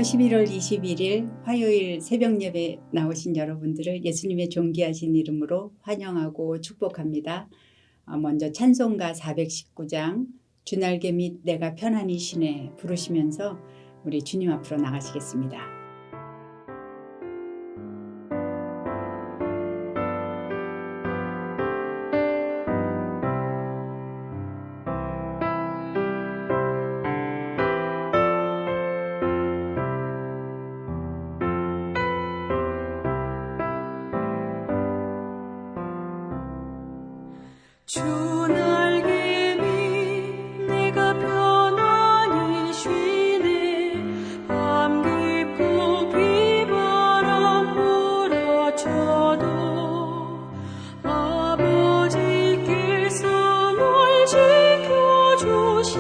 11월 21일 화요일 새벽 예배 나오신 여러분들을 예수님의 존귀하신 이름으로 환영하고 축복합니다. 먼저 찬송가 419장 주날개 및 내가 편안히 쉬네 부르시면서 우리 주님 앞으로 나가시겠습니다. 주 날개 밑 내가 편안히 쉬네 밤 깊고 비바람 몰아쳐도 아버지께서 널 지켜주시니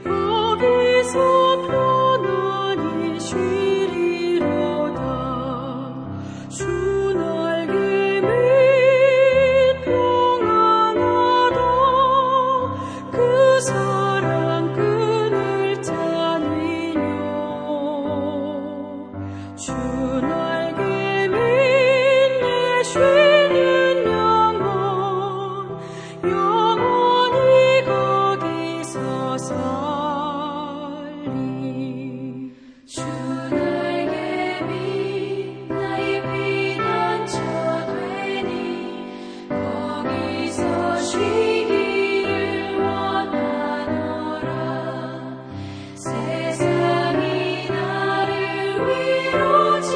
거기서 편안히 쉬리로다. 주 날개 밑 그 사랑 끈을 짜니뇨. 주 날개 밑 내 쉬는 영혼 영원히 거기서 살리. 주 날개 밑 나의 피난처 되니 거기서 쉬기를 원하노라. 세상이 나를 위로치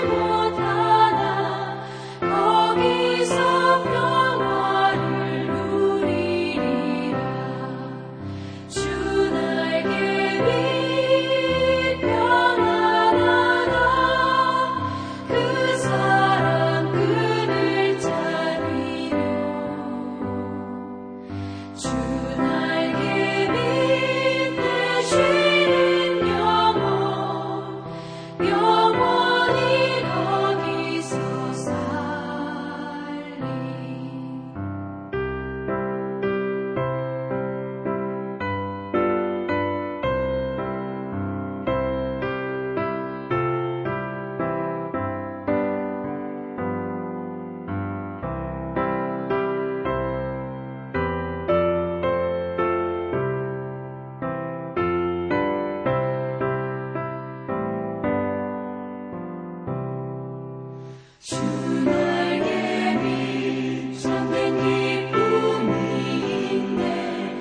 못하나 거기서 평화를 누리리라. 주 날개 밑 평안하다. 그 사랑 끈을 짜리뇨. 주 날개 밑 내 쉬는 영혼 영원히 거기서 살리. 주 날개 밑 참된 기쁨이 있네.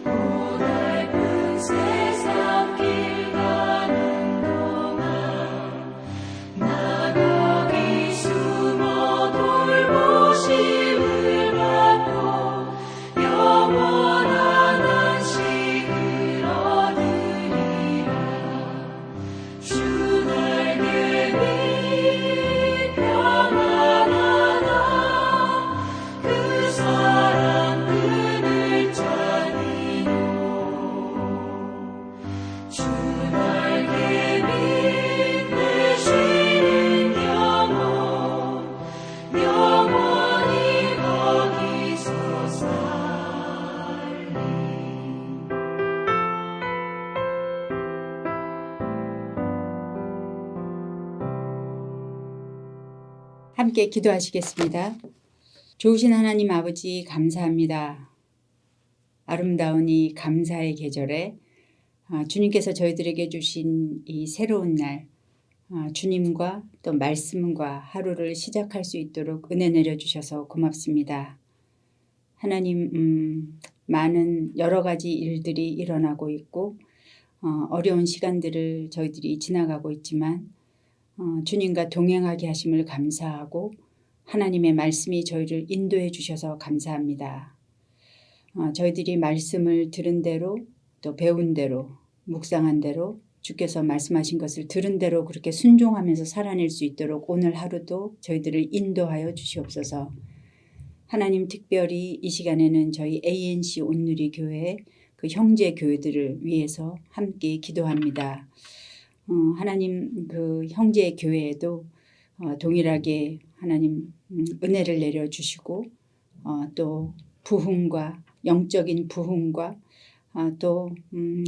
고달픈 세상 길 가는 동안 나 거기 숨어 돌보심을 받고 영원한 안식을 얻으리라. 주 날개 밑 평안하다. 그 사랑 끈을 짜리뇨. 주 날개 밑 내 쉬는 영혼 영원히 거기서 살리. 함께 기도하시겠습니다. 좋으신 하나님 아버지 감사합니다. 아름다운 이 감사의 계절에 주님께서 저희들에게 주신 이 새로운 날 주님과 또 말씀과 하루를 시작할 수 있도록 은혜 내려주셔서 고맙습니다. 하나님 많은 여러 가지 일들이 일어나고 있고 어려운 시간들을 저희들이 지나가고 있지만 주님과 동행하게 하심을 감사하고 하나님의 말씀이 저희를 인도해 주셔서 감사합니다. 저희들이 말씀을 들은 대로 또 배운 대로 묵상한 대로 주께서 말씀하신 것을 들은 대로 그렇게 순종하면서 살아낼 수 있도록 오늘 하루도 저희들을 인도하여 주시옵소서. 하나님 특별히 이 시간에는 저희 ANC 온누리 교회 그 형제 교회들을 위해서 함께 기도합니다. 하나님 그 형제 교회에도 동일하게 하나님 은혜를 내려주시고 또 부흥과 영적인 부흥과 또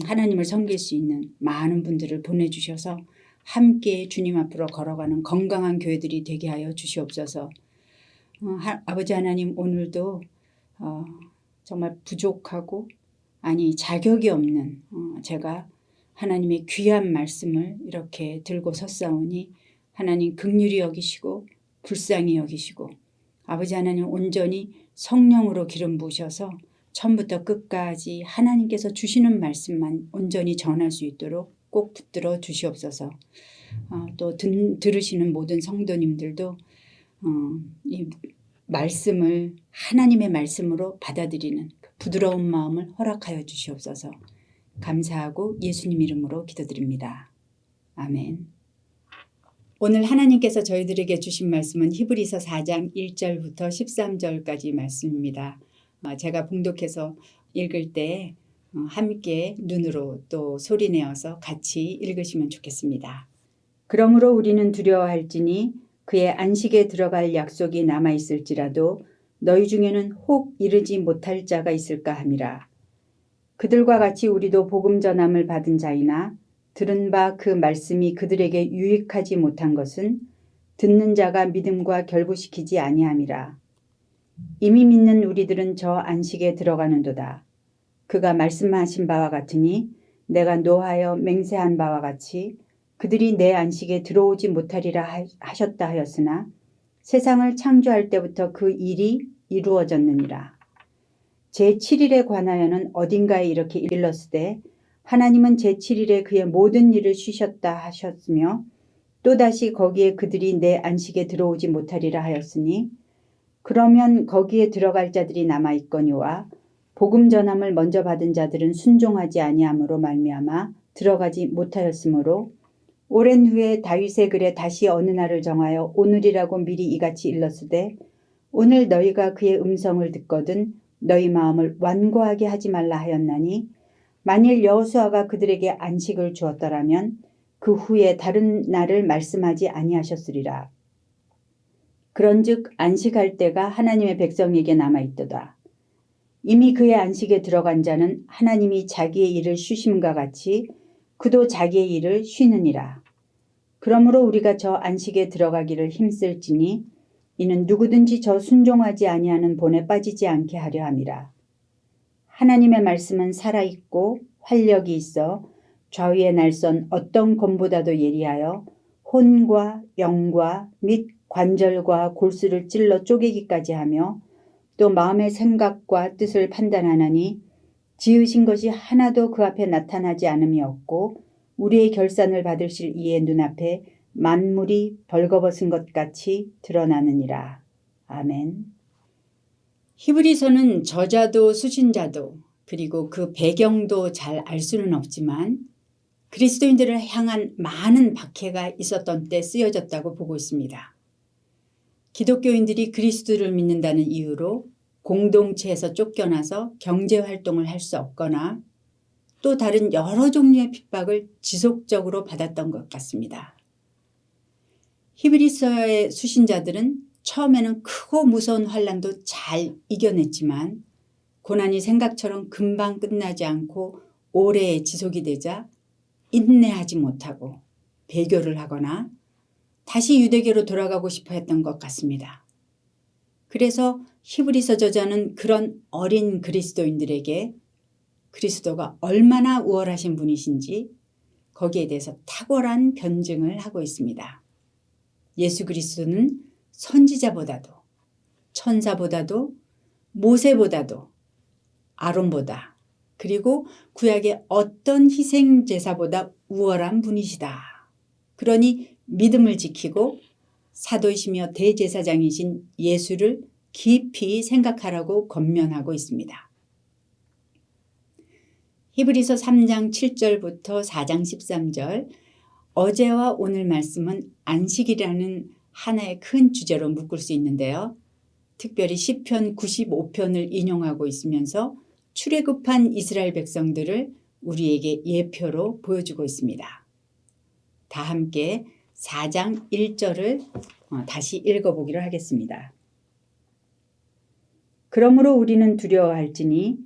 하나님을 섬길 수 있는 많은 분들을 보내주셔서 함께 주님 앞으로 걸어가는 건강한 교회들이 되게 하여 주시옵소서. 아버지 하나님, 오늘도 정말 부족하고 자격이 없는 제가 하나님의 귀한 말씀을 이렇게 들고 섰사오니 하나님 긍휼히 여기시고 불쌍히 여기시고 아버지 하나님 온전히 성령으로 기름 부으셔서 처음부터 끝까지 하나님께서 주시는 말씀만 온전히 전할 수 있도록 꼭 붙들어 주시옵소서. 또 들으시는 모든 성도님들도 이 말씀을 하나님의 말씀으로 받아들이는 부드러운 마음을 허락하여 주시옵소서. 감사하고 예수님 이름으로 기도드립니다. 아멘. 오늘 하나님께서 저희들에게 주신 말씀은 히브리서 4장 1절부터 13절까지 말씀입니다. 제가 봉독해서 읽을 때 함께 눈으로 또 소리내어서 같이 읽으시면 좋겠습니다. 그러므로 우리는 두려워할지니 그의 안식에 들어갈 약속이 남아있을지라도 너희 중에는 혹 이르지 못할 자가 있을까 함이라. 그들과 같이 우리도 복음 전함을 받은 자이나 들은 바 그 말씀이 그들에게 유익하지 못한 것은 듣는 자가 믿음과 결부시키지 아니함이라. 이미 믿는 우리들은 저 안식에 들어가는도다. 그가 말씀하신 바와 같으니 내가 노하여 맹세한 바와 같이 그들이 내 안식에 들어오지 못하리라 하셨다 하였으나 세상을 창조할 때부터 그 일이 이루어졌느니라. 제7일에 관하여는 어딘가에 이렇게 일렀으되 하나님은 제7일에 그의 모든 일을 쉬셨다 하셨으며 또다시 거기에 그들이 내 안식에 들어오지 못하리라 하였으니 그러면 거기에 들어갈 자들이 남아있거니와 복음 전함을 먼저 받은 자들은 순종하지 아니함으로 말미암아 들어가지 못하였으므로 오랜 후에 다윗의 글에 다시 어느 날을 정하여 오늘이라고 미리 이같이 일렀으되 오늘 너희가 그의 음성을 듣거든 너희 마음을 완고하게 하지 말라 하였나니 만일 여호수아가 그들에게 안식을 주었더라면 그 후에 다른 날을 말씀하지 아니하셨으리라. 그런즉 안식할 때가 하나님의 백성에게 남아있도다. 이미 그의 안식에 들어간 자는 하나님이 자기의 일을 쉬심과 같이 그도 자기의 일을 쉬느니라. 그러므로 우리가 저 안식에 들어가기를 힘쓸지니 이는 누구든지 저 순종하지 아니하는 본에 빠지지 않게 하려 함이라. 하나님의 말씀은 살아있고 활력이 있어 좌우의 날선 어떤 검보다도 예리하여 혼과 영과 및 관절과 골수를 찔러 쪼개기까지 하며 또 마음의 생각과 뜻을 판단하나니 지으신 것이 하나도 그 앞에 나타나지 않음이 없고 우리의 결산을 받으실 이의 눈앞에 만물이 벌거벗은 것 같이 드러나느니라. 아멘. 히브리서는 저자도 수신자도 그리고 그 배경도 잘 알 수는 없지만 그리스도인들을 향한 많은 박해가 있었던 때 쓰여졌다고 보고 있습니다. 기독교인들이 그리스도를 믿는다는 이유로 공동체에서 쫓겨나서 경제활동을 할 수 없거나 또 다른 여러 종류의 핍박을 지속적으로 받았던 것 같습니다. 히브리서의 수신자들은 처음에는 크고 무서운 환난도 잘 이겨냈지만 고난이 생각처럼 금방 끝나지 않고 오래 지속이 되자 인내하지 못하고 배교를 하거나 다시 유대교로 돌아가고 싶어 했던 것 같습니다. 그래서 히브리서 저자는 그런 어린 그리스도인들에게 그리스도가 얼마나 우월하신 분이신지 거기에 대해서 탁월한 변증을 하고 있습니다. 예수 그리스도는 선지자보다도 천사보다도 모세보다도 아론보다 그리고 구약의 어떤 희생제사보다 우월한 분이시다. 그러니 믿음을 지키고 사도이시며 대제사장이신 예수를 깊이 생각하라고 권면하고 있습니다. 히브리서 3장 7절부터 4장 13절 어제와 오늘 말씀은 안식이라는 하나의 큰 주제로 묶을 수 있는데요. 특별히 시편 95편을 인용하고 있으면서 출애굽한 이스라엘 백성들을 우리에게 예표로 보여주고 있습니다. 다 함께 4장 1절을 다시 읽어보기로 하겠습니다. 그러므로 우리는 두려워할지니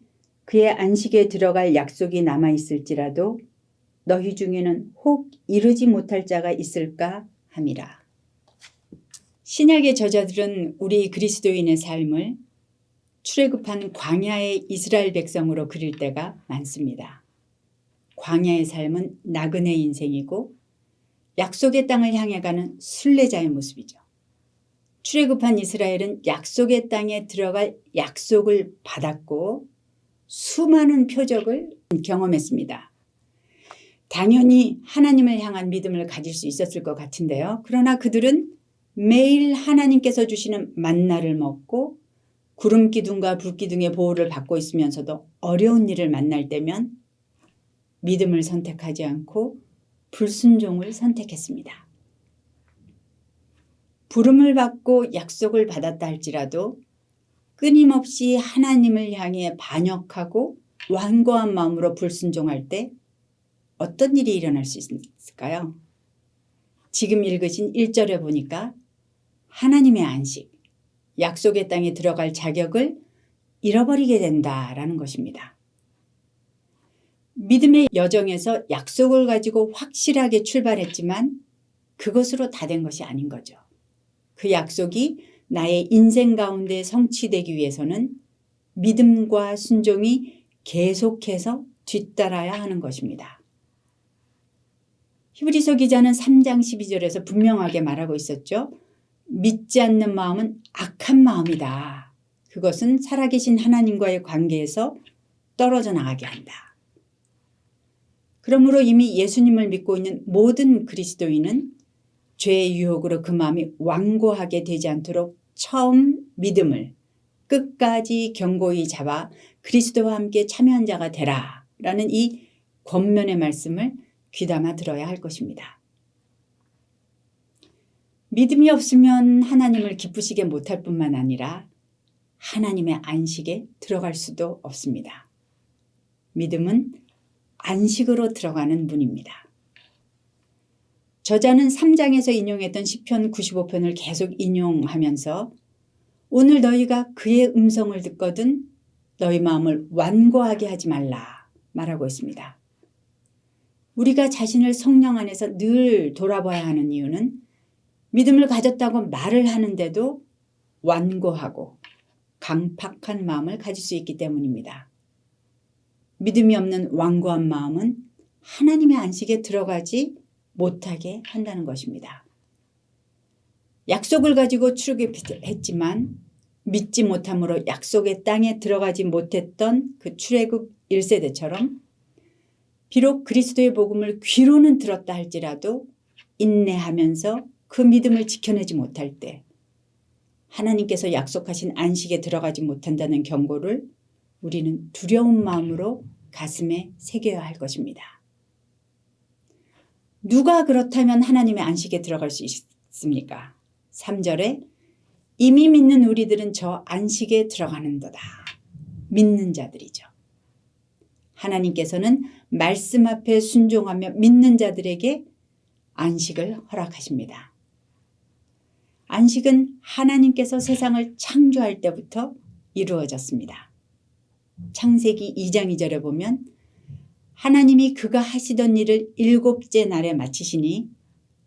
그의 안식에 들어갈 약속이 남아있을지라도 너희 중에는 혹 이루지 못할 자가 있을까 함이라. 신약의 저자들은 우리 그리스도인의 삶을 출애굽한 광야의 이스라엘 백성으로 그릴 때가 많습니다. 광야의 삶은 나그네 인생이고 약속의 땅을 향해 가는 순례자의 모습이죠. 출애굽한 이스라엘은 약속의 땅에 들어갈 약속을 받았고 수많은 표적을 경험했습니다. 당연히 하나님을 향한 믿음을 가질 수 있었을 것 같은데요. 그러나 그들은 매일 하나님께서 주시는 만나를 먹고 구름 기둥과 불 기둥의 보호를 받고 있으면서도 어려운 일을 만날 때면 믿음을 선택하지 않고 불순종을 선택했습니다. 부름을 받고 약속을 받았다 할지라도 끊임없이 하나님을 향해 반역하고 완고한 마음으로 불순종할 때 어떤 일이 일어날 수 있을까요? 지금 읽으신 1절에 보니까 하나님의 안식, 약속의 땅에 들어갈 자격을 잃어버리게 된다라는 것입니다. 믿음의 여정에서 약속을 가지고 확실하게 출발했지만 그것으로 다 된 것이 아닌 거죠. 그 약속이 나의 인생 가운데 성취되기 위해서는 믿음과 순종이 계속해서 뒤따라야 하는 것입니다. 히브리서 기자는 3장 12절에서 분명하게 말하고 있었죠. 믿지 않는 마음은 악한 마음이다. 그것은 살아계신 하나님과의 관계에서 떨어져 나가게 한다. 그러므로 이미 예수님을 믿고 있는 모든 그리스도인은 죄의 유혹으로 그 마음이 완고하게 되지 않도록 처음 믿음을 끝까지 견고히 잡아 그리스도와 함께 참여한 자가 되라 라는 이 권면의 말씀을 귀담아 들어야 할 것입니다. 믿음이 없으면 하나님을 기쁘시게 못할 뿐만 아니라 하나님의 안식에 들어갈 수도 없습니다. 믿음은 안식으로 들어가는 문입니다. 저자는 3장에서 인용했던 시편 95편을 계속 인용하면서 오늘 너희가 그의 음성을 듣거든 너희 마음을 완고하게 하지 말라 말하고 있습니다. 우리가 자신을 성령 안에서 늘 돌아봐야 하는 이유는 믿음을 가졌다고 말을 하는데도 완고하고 강팍한 마음을 가질 수 있기 때문입니다. 믿음이 없는 완고한 마음은 하나님의 안식에 들어가지 못하게 한다는 것입니다. 약속을 가지고 출애굽했지만 믿지 못함으로 약속의 땅에 들어가지 못했던 그 출애굽 1세대처럼 비록 그리스도의 복음을 귀로는 들었다 할지라도 인내하면서 그 믿음을 지켜내지 못할 때 하나님께서 약속하신 안식에 들어가지 못한다는 경고를 우리는 두려운 마음으로 가슴에 새겨야 할 것입니다. 누가 그렇다면 하나님의 안식에 들어갈 수 있습니까? 3절에 이미 믿는 우리들은 저 안식에 들어가는도다. 믿는 자들이죠. 하나님께서는 말씀 앞에 순종하며 믿는 자들에게 안식을 허락하십니다. 안식은 하나님께서 세상을 창조할 때부터 이루어졌습니다. 창세기 2장 2절에 보면 하나님이 그가 하시던 일을 7째 날에 마치시니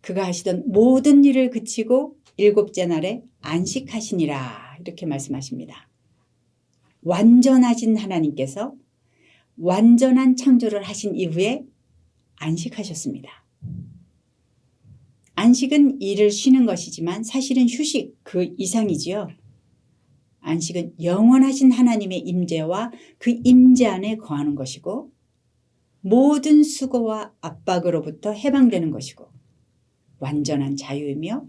그가 하시던 모든 일을 그치고 7째 날에 안식하시니라 이렇게 말씀하십니다. 완전하신 하나님께서 완전한 창조를 하신 이후에 안식하셨습니다. 안식은 일을 쉬는 것이지만 사실은 휴식 그 이상이지요. 안식은 영원하신 하나님의 임재와 그 임재 안에 거하는 것이고 모든 수고와 압박으로부터 해방되는 것이고 완전한 자유이며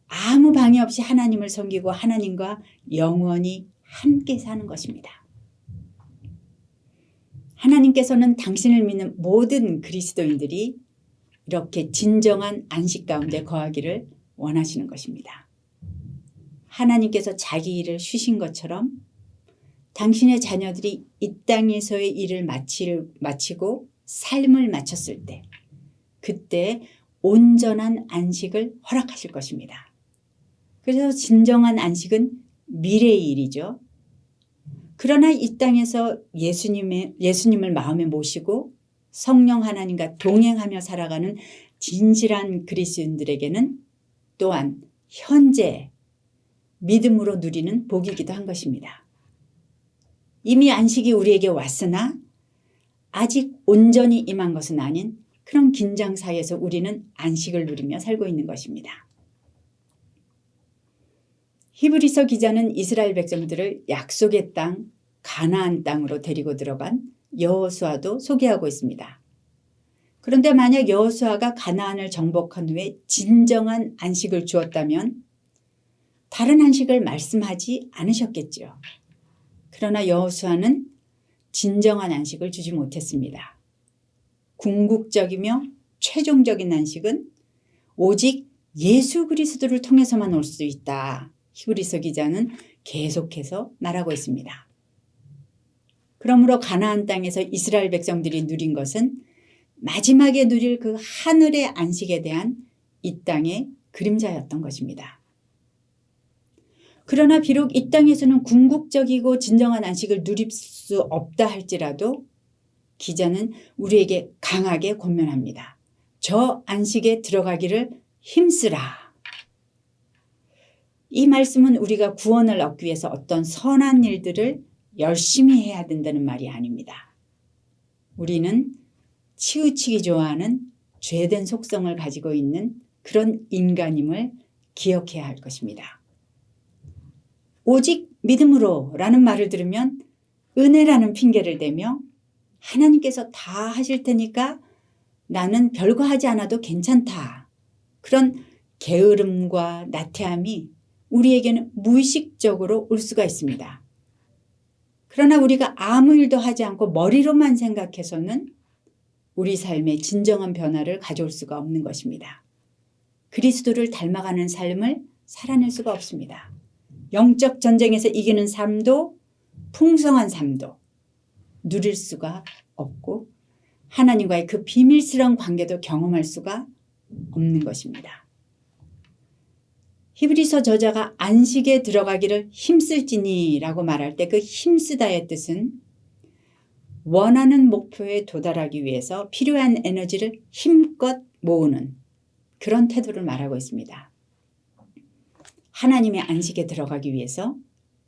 아무 방해 없이 하나님을 섬기고 하나님과 영원히 함께 사는 것입니다. 하나님께서는 당신을 믿는 모든 그리스도인들이 이렇게 진정한 안식 가운데 거하기를 원하시는 것입니다. 하나님께서 자기 일을 쉬신 것처럼 당신의 자녀들이 이 땅에서의 일을 마치고 삶을 마쳤을 때 그때 온전한 안식을 허락하실 것입니다. 그래서 진정한 안식은 미래의 일이죠. 그러나 이 땅에서 예수님을 마음에 모시고 성령 하나님과 동행하며 살아가는 진실한 그리스도인들에게는 또한 현재 믿음으로 누리는 복이기도 한 것입니다. 이미 안식이 우리에게 왔으나 아직 온전히 임한 것은 아닌 그런 긴장 사이에서 우리는 안식을 누리며 살고 있는 것입니다. 히브리서 기자는 이스라엘 백성들을 약속의 땅 가나안 땅으로 데리고 들어간 여호수아도 소개하고 있습니다. 그런데 만약 여호수아가 가나안을 정복한 후에 진정한 안식을 주었다면 다른 안식을 말씀하지 않으셨겠죠. 그러나 여호수아는 진정한 안식을 주지 못했습니다. 궁극적이며 최종적인 안식은 오직 예수 그리스도를 통해서만 올 수 있다. 히브리서 기자는 계속해서 말하고 있습니다. 그러므로 가나안 땅에서 이스라엘 백성들이 누린 것은 마지막에 누릴 그 하늘의 안식에 대한 이 땅의 그림자였던 것입니다. 그러나 비록 이 땅에서는 궁극적이고 진정한 안식을 누릴 수 없다 할지라도 기자는 우리에게 강하게 권면합니다. 저 안식에 들어가기를 힘쓰라. 이 말씀은 우리가 구원을 얻기 위해서 어떤 선한 일들을 열심히 해야 된다는 말이 아닙니다. 우리는 치우치기 좋아하는 죄된 속성을 가지고 있는 그런 인간임을 기억해야 할 것입니다. 오직 믿음으로 라는 말을 들으면 은혜라는 핑계를 대며 하나님께서 다 하실 테니까 나는 별거 하지 않아도 괜찮다. 그런 게으름과 나태함이 우리에게는 무의식적으로 올 수가 있습니다. 그러나 우리가 아무 일도 하지 않고 머리로만 생각해서는 우리 삶에 진정한 변화를 가져올 수가 없는 것입니다. 그리스도를 닮아가는 삶을 살아낼 수가 없습니다. 영적 전쟁에서 이기는 삶도 풍성한 삶도 누릴 수가 없고 하나님과의 그 비밀스러운 관계도 경험할 수가 없는 것입니다. 히브리서 저자가 안식에 들어가기를 힘쓸지니라고 말할 때 그 힘쓰다의 뜻은 원하는 목표에 도달하기 위해서 필요한 에너지를 힘껏 모으는 그런 태도를 말하고 있습니다. 하나님의 안식에 들어가기 위해서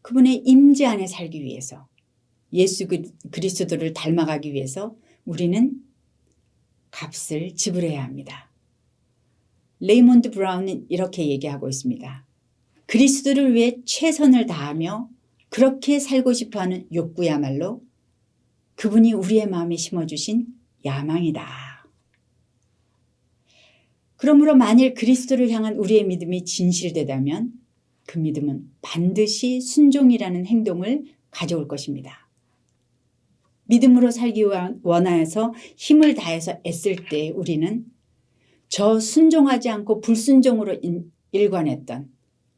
그분의 임재 안에 살기 위해서 예수 그리스도를 닮아가기 위해서 우리는 값을 지불해야 합니다. 레이몬드 브라운은 이렇게 얘기하고 있습니다. 그리스도를 위해 최선을 다하며 그렇게 살고 싶어하는 욕구야말로 그분이 우리의 마음에 심어주신 야망이다. 그러므로 만일 그리스도를 향한 우리의 믿음이 진실되다면 그 믿음은 반드시 순종이라는 행동을 가져올 것입니다. 믿음으로 살기 원하여서 힘을 다해서 애쓸 때 우리는 저 순종하지 않고 불순종으로 일관했던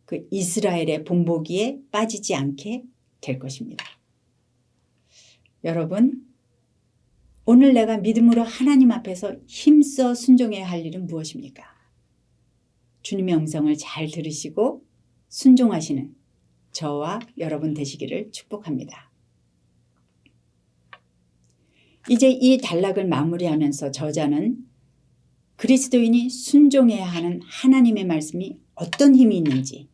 그 이스라엘의 본보기에 빠지지 않게 될 것입니다. 여러분, 오늘 내가 믿음으로 하나님 앞에서 힘써 순종해야 할 일은 무엇입니까? 주님의 음성을 잘 들으시고 순종하시는 저와 여러분 되시기를 축복합니다. 이제 이 단락을 마무리하면서 저자는 그리스도인이 순종해야 하는 하나님의 말씀이 어떤 힘이 있는지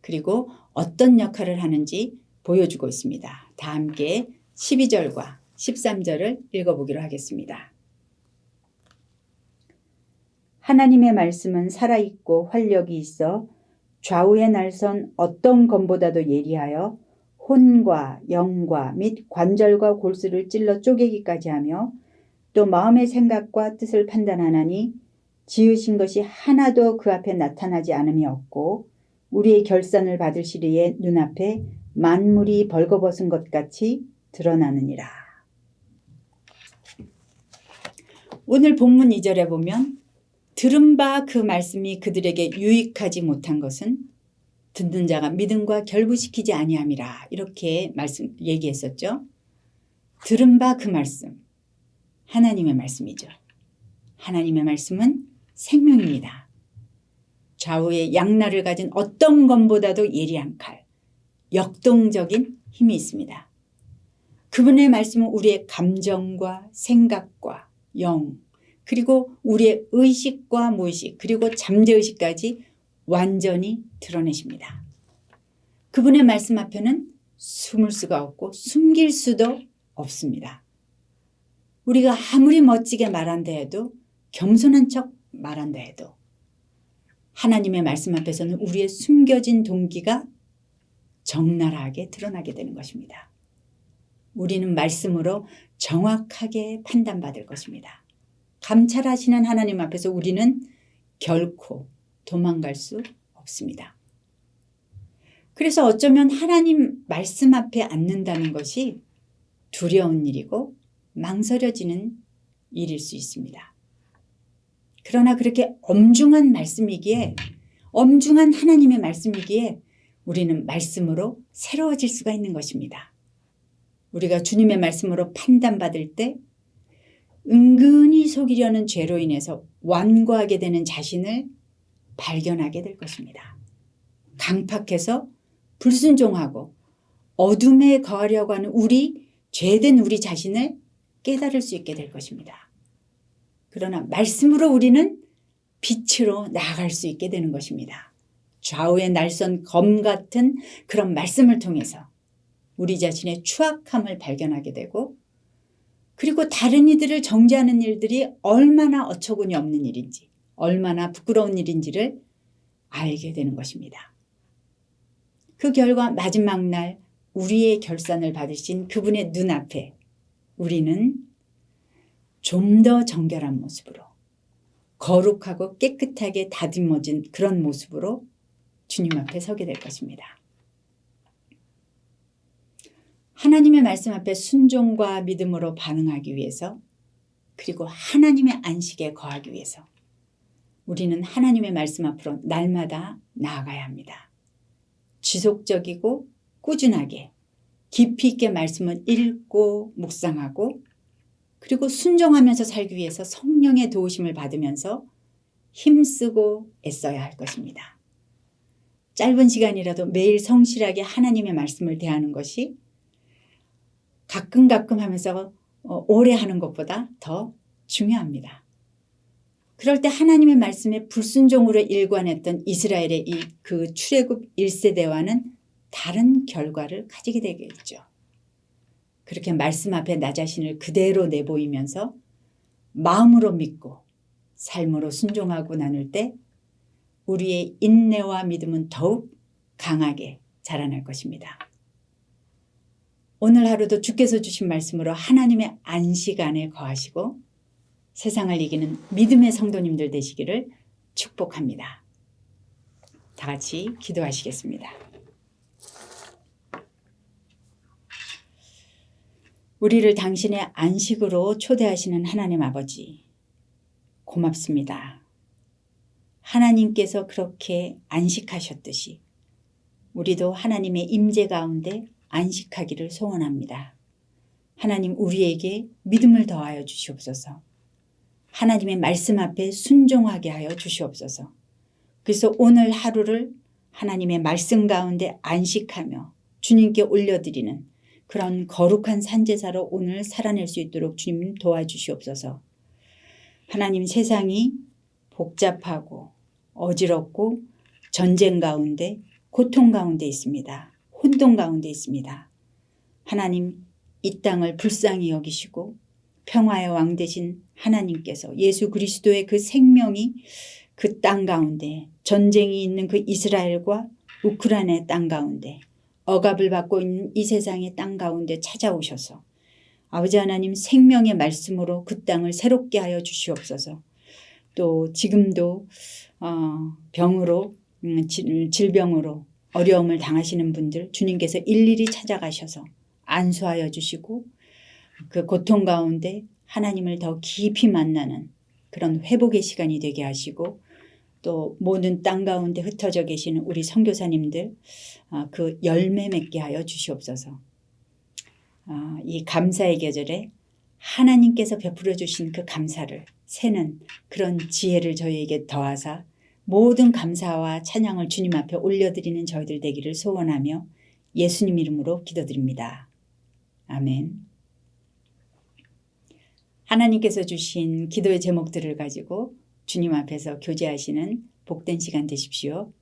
그리고 어떤 역할을 하는지 보여주고 있습니다. 다 함께 12절과 13절을 읽어보기로 하겠습니다. 하나님의 말씀은 살아있고 활력이 있어 좌우의 날선 어떤 검보다도 예리하여 혼과 영과 및 관절과 골수를 찔러 쪼개기까지 하며 또 마음의 생각과 뜻을 판단하나니 지으신 것이 하나도 그 앞에 나타나지 않음이 없고 우리의 결산을 받을 시리에 눈앞에 만물이 벌거벗은 것 같이 드러나느니라. 오늘 본문 2절에 보면 들은 바 그 말씀이 그들에게 유익하지 못한 것은 듣는 자가 믿음과 결부시키지 아니함이라 이렇게 얘기했었죠. 들은 바 그 말씀, 하나님의 말씀이죠. 하나님의 말씀은 생명입니다. 좌우의 양날을 가진 어떤 검보다도 예리한 칼, 역동적인 힘이 있습니다. 그분의 말씀은 우리의 감정과 생각과 영, 그리고 우리의 의식과 무의식, 그리고 잠재의식까지 완전히 드러내십니다. 그분의 말씀 앞에는 숨을 수가 없고 숨길 수도 없습니다. 우리가 아무리 멋지게 말한다 해도, 겸손한 척 말한다 해도 하나님의 말씀 앞에서는 우리의 숨겨진 동기가 적나라하게 드러나게 되는 것입니다. 우리는 말씀으로 정확하게 판단받을 것입니다. 감찰하시는 하나님 앞에서 우리는 결코 도망갈 수 없습니다. 그래서 어쩌면 하나님 말씀 앞에 앉는다는 것이 두려운 일이고 망설여지는 일일 수 있습니다. 그러나 그렇게 엄중한 말씀이기에, 엄중한 하나님의 말씀이기에 우리는 말씀으로 새로워질 수가 있는 것입니다. 우리가 주님의 말씀으로 판단받을 때 은근히 속이려는 죄로 인해서 완고하게 되는 자신을 발견하게 될 것입니다. 강팍해서 불순종하고 어둠에 거하려고 하는 죄된 우리 자신을 깨달을 수 있게 될 것입니다. 그러나 말씀으로 우리는 빛으로 나아갈 수 있게 되는 것입니다. 좌우의 날선 검 같은 그런 말씀을 통해서 우리 자신의 추악함을 발견하게 되고, 그리고 다른 이들을 정죄하는 일들이 얼마나 어처구니 없는 일인지, 얼마나 부끄러운 일인지를 알게 되는 것입니다. 그 결과 마지막 날 우리의 결산을 받으신 그분의 눈앞에 우리는 좀 더 정결한 모습으로, 거룩하고 깨끗하게 다듬어진 그런 모습으로 주님 앞에 서게 될 것입니다. 하나님의 말씀 앞에 순종과 믿음으로 반응하기 위해서, 그리고 하나님의 안식에 거하기 위해서 우리는 하나님의 말씀 앞으로 날마다 나아가야 합니다. 지속적이고 꾸준하게 깊이 있게 말씀을 읽고 묵상하고, 그리고 순종하면서 살기 위해서 성령의 도우심을 받으면서 힘쓰고 애써야 할 것입니다. 짧은 시간이라도 매일 성실하게 하나님의 말씀을 대하는 것이 가끔 하면서 오래 하는 것보다 더 중요합니다. 그럴 때 하나님의 말씀에 불순종으로 일관했던 이스라엘의 그 출애굽 1세대와는 다른 결과를 가지게 되겠죠. 그렇게 말씀 앞에 나 자신을 그대로 내보이면서 마음으로 믿고 삶으로 순종하고 나눌 때 우리의 인내와 믿음은 더욱 강하게 자라날 것입니다. 오늘 하루도 주께서 주신 말씀으로 하나님의 안식 안에 거하시고 세상을 이기는 믿음의 성도님들 되시기를 축복합니다. 다 같이 기도하시겠습니다. 우리를 당신의 안식으로 초대하시는 하나님 아버지, 고맙습니다. 하나님께서 그렇게 안식하셨듯이 우리도 하나님의 임재 가운데 안식하기를 소원합니다. 하나님, 우리에게 믿음을 더하여 주시옵소서. 하나님의 말씀 앞에 순종하게 하여 주시옵소서. 그래서 오늘 하루를 하나님의 말씀 가운데 안식하며 주님께 올려드리는 그런 거룩한 산제사로 오늘 살아낼 수 있도록 주님 도와주시옵소서. 하나님, 세상이 복잡하고 어지럽고 전쟁 가운데, 고통 가운데 있습니다. 혼돈 가운데 있습니다. 하나님, 이 땅을 불쌍히 여기시고 평화의 왕 되신 하나님께서 예수 그리스도의 그 생명이 그 땅 가운데, 전쟁이 있는 그 이스라엘과 우크라이나의 땅 가운데, 억압을 받고 있는 이 세상의 땅 가운데 찾아오셔서 아버지 하나님, 생명의 말씀으로 그 땅을 새롭게 하여 주시옵소서. 또 지금도 병으로, 질병으로 어려움을 당하시는 분들 주님께서 일일이 찾아가셔서 안수하여 주시고 그 고통 가운데 하나님을 더 깊이 만나는 그런 회복의 시간이 되게 하시고, 또 모든 땅 가운데 흩어져 계시는 우리 선교사님들 그 열매 맺게 하여 주시옵소서. 이 감사의 계절에 하나님께서 베풀어 주신 그 감사를 세는 그런 지혜를 저희에게 더하사 모든 감사와 찬양을 주님 앞에 올려드리는 저희들 되기를 소원하며 예수님 이름으로 기도드립니다. 아멘. 하나님께서 주신 기도의 제목들을 가지고 주님 앞에서 교제하시는 복된 시간 되십시오.